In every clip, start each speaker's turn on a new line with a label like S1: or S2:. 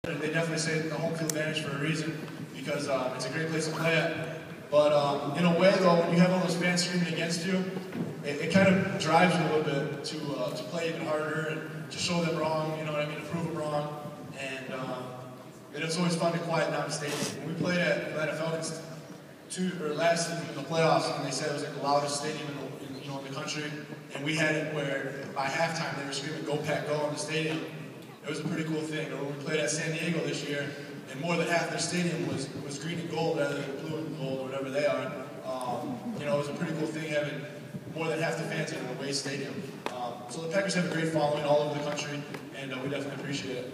S1: They definitely say the home field advantage for a reason, because it's a great place to play at. But in a way, though, when you have all those fans screaming against you, it kind of drives you a little bit to play even harder and to show them wrong, you know what I mean, to prove them wrong. And it's always fun to quiet down the stadium. When we played at Atlanta Falcons last season in the playoffs, and they said it was like the loudest stadium in the country, and we had it where by halftime they were screaming "Go Pack Go" in the stadium. It was a pretty cool thing. Or when we played at San Diego this year, and more than half their stadium was green and gold rather than blue and gold or whatever they are. It was a pretty cool thing having more than half the fans in the away stadium. So the Packers have a great following all over the country, and we definitely appreciate it.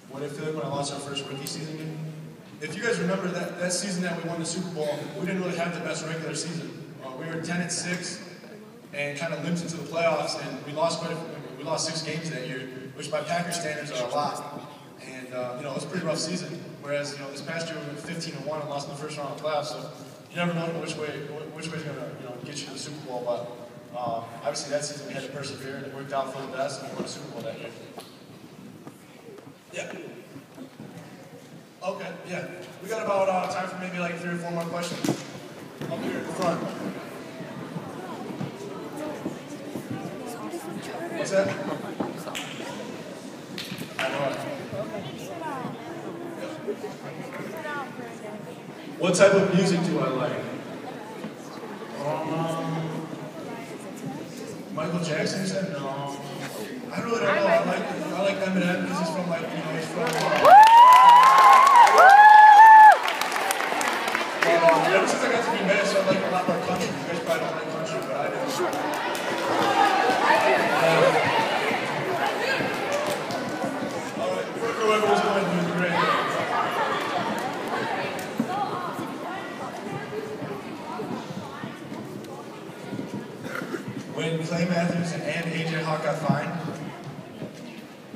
S1: What did I feel like when I lost our first rookie season game? If you guys remember that season that we won the Super Bowl, we didn't really have the best regular season. We were 10-6 and kind of limped into the playoffs, and we lost 6 games that year, which by Packers standards are a lot. And it was a pretty rough season. Whereas this past year we went 15-1 and lost in the first round of the playoffs. So you never know which way is going to get you to the Super Bowl. But obviously that season we had to persevere, and it worked out for the best, and we won the Super Bowl that year. Yeah. Okay. Yeah. We got about time for maybe like 3 or 4 more questions. Up here in the front. What's that? I know it. What type of music do I like? Michael Jackson said no. I really don't know. I like Eminem because he's from he's from. Ever since I got to be Minnesota, I like a lot more country. You guys probably don't like country, but I do. Alright, whoever was going to do great. When Clay Matthews and AJ Hawk got fined,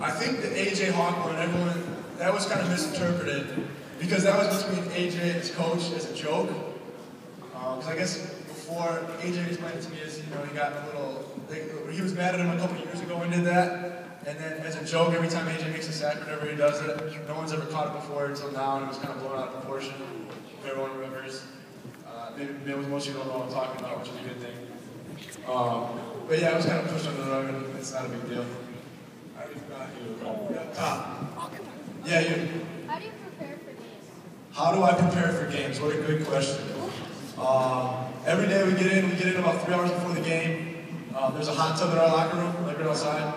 S1: I think the AJ Hawk one, everyone, that was kind of misinterpreted. Because that was between AJ and his coach as a joke. Because I guess before AJ explained it to me as, he got a little, he was mad at him a couple years ago and did that. And then as a joke, every time AJ makes a sack, whenever he does it, no one's ever caught it before until now, and it was kind of blown out of proportion. If everyone remembers. Maybe most of you don't know what I'm talking about, which is a good thing. But yeah, it was kind of pushed under the rug, and it's not a big deal. I already forgot you. Yeah, you.
S2: How do you prepare for games?
S1: How do I prepare for games? What a good question. Every day we get in about 3 hours before the game. There's a hot tub in our locker room, like right outside.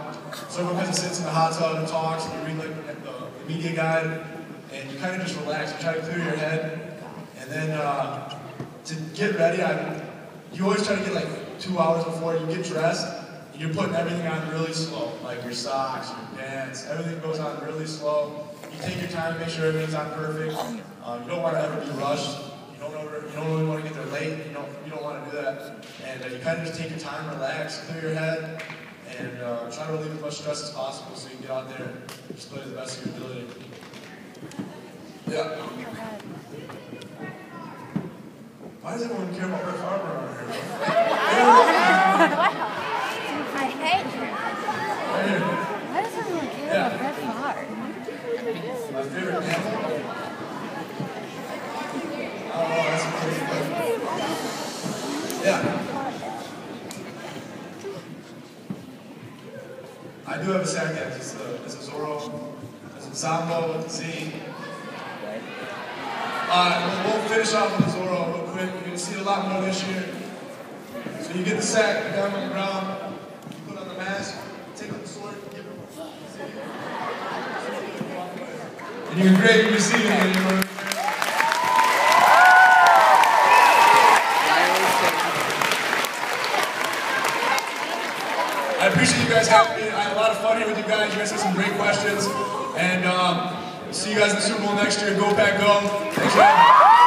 S1: So everyone kind of sits in the hot tub and talks, and you read like the media guide, and you kind of just relax. You try to clear your head, and then to get ready, you always try to get like 2 hours before you get dressed, and you're putting everything on really slow, like your socks, your pants, everything goes on really slow. You take your time to make sure everything's on perfect. You don't want to ever be rushed. You don't really want to get there late. You don't want to do that. And you kind of just take your time, relax, clear your head, and try to relieve as much stress as possible so you can get out there and just play to the best of your ability. Yeah. Why does everyone care about Brett Favre around here?
S2: I hate him. Why does everyone care about Brett Favre?
S1: My favorite animal? Oh, that's a crazy question. Yeah. I do have a sack act. It's a Zorro. It's a Zambo with a Z. We'll finish off with the Zorro real quick. You're going to see it a lot more this year. So you get the sack, you got him on the ground, you put on the mask, take up the sword, give him and you're great to receive it. I appreciate you guys having me. I had a lot of fun here with you guys. You guys had some great questions. And see you guys in the Super Bowl next year. Go Pack Go. Thanks for having me.